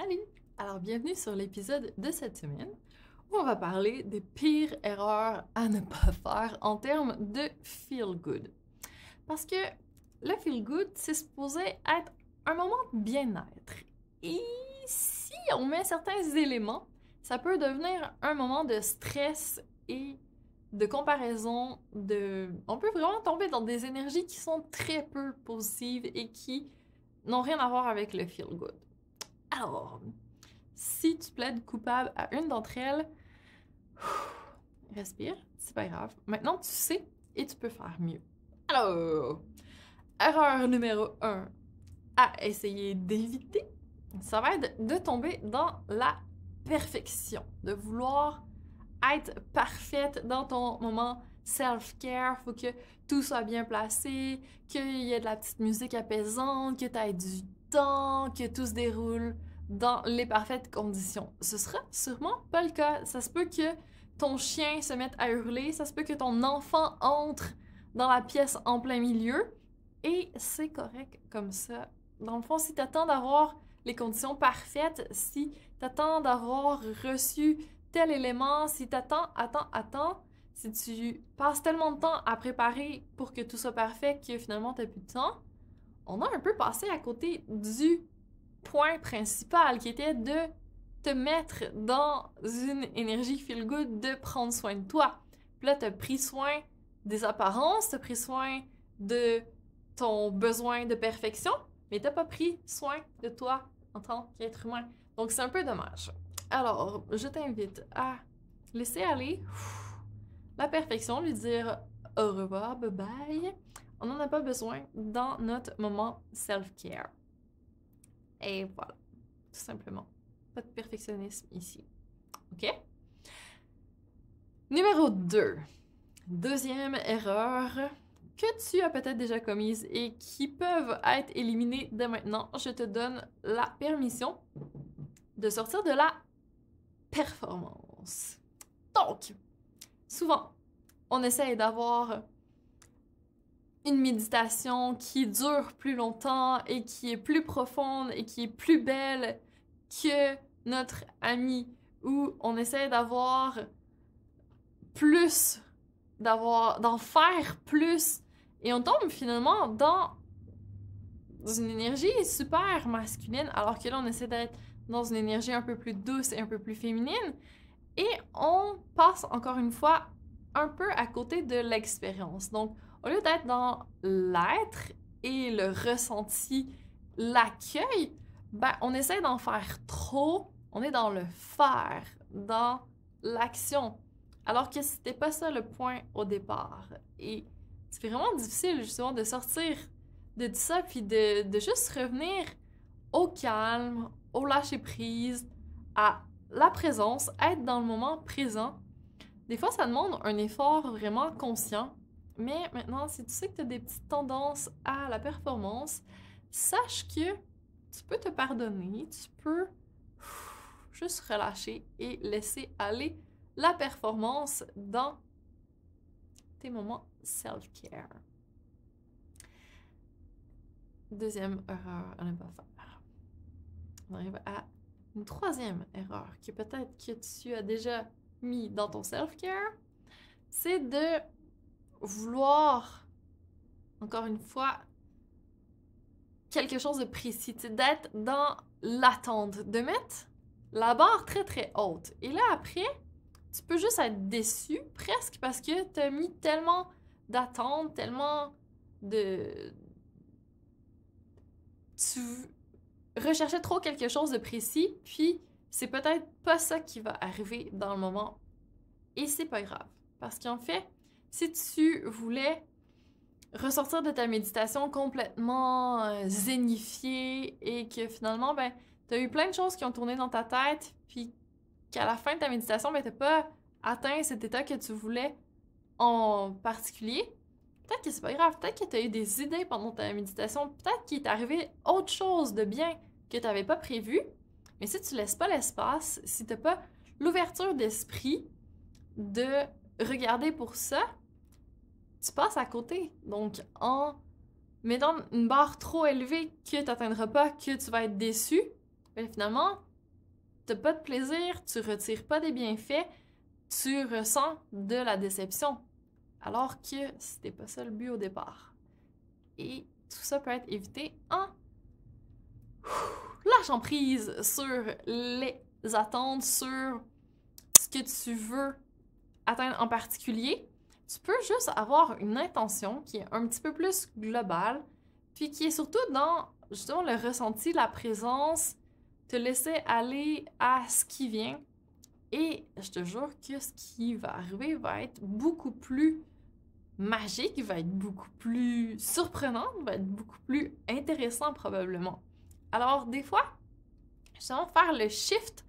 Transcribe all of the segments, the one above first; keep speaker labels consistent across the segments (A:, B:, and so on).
A: Salut! Alors, bienvenue sur l'épisode de cette semaine où on va parler des pires erreurs à ne pas faire en termes de feel good. Parce que le feel good, c'est supposé être un moment de bien-être. Et si on met certains éléments, ça peut devenir un moment de stress et de comparaison. On peut vraiment tomber dans des énergies qui sont très peu positives et qui n'ont rien à voir avec le feel good. Alors, si tu plaides coupable à une d'entre elles, respire, c'est pas grave. Maintenant, tu sais et tu peux faire mieux. Alors, erreur numéro 1 à essayer d'éviter, ça va être de tomber dans la perfection, de vouloir être parfaite dans ton moment self-care. Faut que tout soit bien placé, qu'il y ait de la petite musique apaisante, que tu aies du temps, que tout se déroule dans les parfaites conditions. Ce sera sûrement pas le cas. Ça se peut que ton chien se mette à hurler, ça se peut que ton enfant entre dans la pièce en plein milieu, et c'est correct comme ça. Dans le fond, si tu attends d'avoir les conditions parfaites, si tu attends d'avoir reçu tel élément, si attends, si tu passes tellement de temps à préparer pour que tout soit parfait que finalement t'as plus de temps, on a un peu passé à côté du point principal qui était de te mettre dans une énergie feel good, de prendre soin de toi. Puis là, t'as pris soin des apparences, t'as pris soin de ton besoin de perfection, mais t'as pas pris soin de toi en tant qu'être humain. Donc c'est un peu dommage. Alors, je t'invite à laisser aller la perfection, lui dire au revoir, bye bye. On n'en a pas besoin dans notre moment self-care. Et voilà, tout simplement. Pas de perfectionnisme ici. OK? Numéro 2. Deuxième erreur que tu as peut-être déjà commise et qui peuvent être éliminées dès maintenant. Je te donne la permission de sortir de la performance. Donc, souvent, on essaye d'avoir une méditation qui dure plus longtemps et qui est plus profonde et qui est plus belle que notre ami, où on essaie d'avoir plus, d'en faire plus, et on tombe finalement dans une énergie super masculine, alors que là, on essaie d'être dans une énergie un peu plus douce et un peu plus féminine, et on passe encore une fois un peu à côté de l'expérience. Donc, au lieu d'être dans l'être et le ressenti, l'accueil, ben, on essaie d'en faire trop, on est dans le faire, dans l'action, alors que c'était pas ça le point au départ. Et c'est vraiment difficile, justement, de sortir de tout ça, puis de juste revenir au calme, au lâcher-prise, à la présence, être dans le moment présent. Des fois, ça demande un effort vraiment conscient, mais maintenant, si tu sais que tu as des petites tendances à la performance, sache que tu peux te pardonner, tu peux juste relâcher et laisser aller la performance dans tes moments self-care. Deuxième erreur à ne pas faire. On arrive à une troisième erreur que peut-être que tu as déjà mis dans ton self-care, c'est de vouloir, encore une fois, quelque chose de précis, d'être dans l'attente, de mettre la barre très très haute. Et là après, tu peux juste être déçu presque parce que tu as mis tellement d'attente, tellement de... Tu recherchais trop quelque chose de précis, puis c'est peut-être pas ça qui va arriver dans le moment. Et c'est pas grave. Parce qu'en fait, si tu voulais ressortir de ta méditation complètement zénifiée et que finalement, ben, t'as eu plein de choses qui ont tourné dans ta tête, puis qu'à la fin de ta méditation, ben, t'as pas atteint cet état que tu voulais en particulier, peut-être que c'est pas grave, peut-être que t'as eu des idées pendant ta méditation, peut-être qu'il t'est arrivé autre chose de bien que t'avais pas prévu, mais si tu laisses pas l'espace, si t'as pas l'ouverture d'esprit de regarder pour ça, tu passes à côté. Donc, en mettant une barre trop élevée que tu n'atteindras pas, que tu vas être déçu, ben finalement, t'as pas de plaisir, tu retires pas des bienfaits, tu ressens de la déception. Alors que c'était pas ça le but au départ. Et tout ça peut être évité en lâchant prise sur les attentes, sur ce que tu veux atteindre en particulier. Tu peux juste avoir une intention qui est un petit peu plus globale, puis qui est surtout dans justement le ressenti, la présence, te laisser aller à ce qui vient. Et je te jure que ce qui va arriver va être beaucoup plus magique, va être beaucoup plus surprenant, va être beaucoup plus intéressant probablement. Alors des fois, justement faire le shift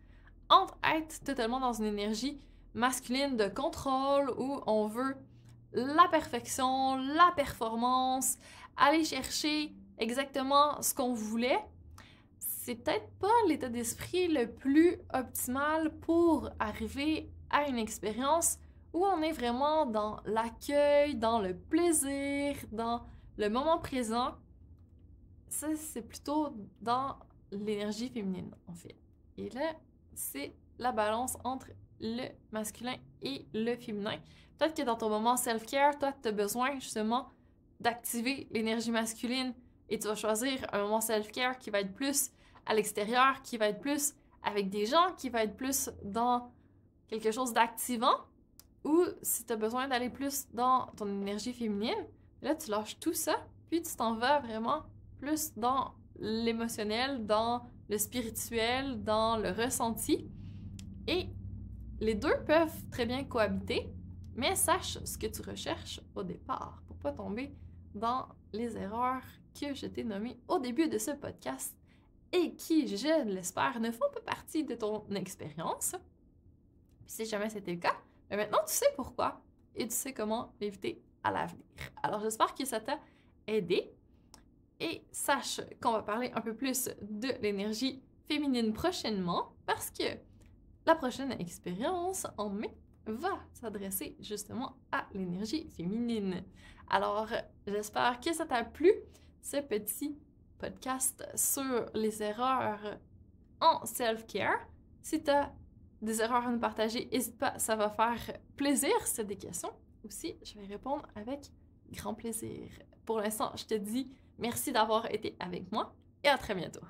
A: entre être totalement dans une énergie masculine de contrôle où on veut la perfection, la performance, aller chercher exactement ce qu'on voulait, c'est peut-être pas l'état d'esprit le plus optimal pour arriver à une expérience où on est vraiment dans l'accueil, dans le plaisir, dans le moment présent. Ça, c'est plutôt dans l'énergie féminine, en fait. Et là, c'est la balance entre le masculin et le féminin. Peut-être que dans ton moment self-care, toi, tu as besoin justement d'activer l'énergie masculine et tu vas choisir un moment self-care qui va être plus à l'extérieur, qui va être plus avec des gens, qui va être plus dans quelque chose d'activant. Ou si tu as besoin d'aller plus dans ton énergie féminine, là, tu lâches tout ça, puis tu t'en vas vraiment plus dans l'émotionnel, dans le spirituel, dans le ressenti. Et les deux peuvent très bien cohabiter, mais sache ce que tu recherches au départ pour pas tomber dans les erreurs que je t'ai nommées au début de ce podcast et qui, je l'espère, ne font pas partie de ton expérience. Puis si jamais c'était le cas, mais maintenant tu sais pourquoi et tu sais comment l'éviter à l'avenir. Alors j'espère que ça t'a aidé et sache qu'on va parler un peu plus de l'énergie féminine prochainement parce que la prochaine expérience en mai va s'adresser justement à l'énergie féminine. Alors, j'espère que ça t'a plu, ce petit podcast sur les erreurs en self-care. Si tu as des erreurs à nous partager, n'hésite pas, ça va faire plaisir. Si tu as des questions aussi, je vais répondre avec grand plaisir. Pour l'instant, je te dis merci d'avoir été avec moi et à très bientôt.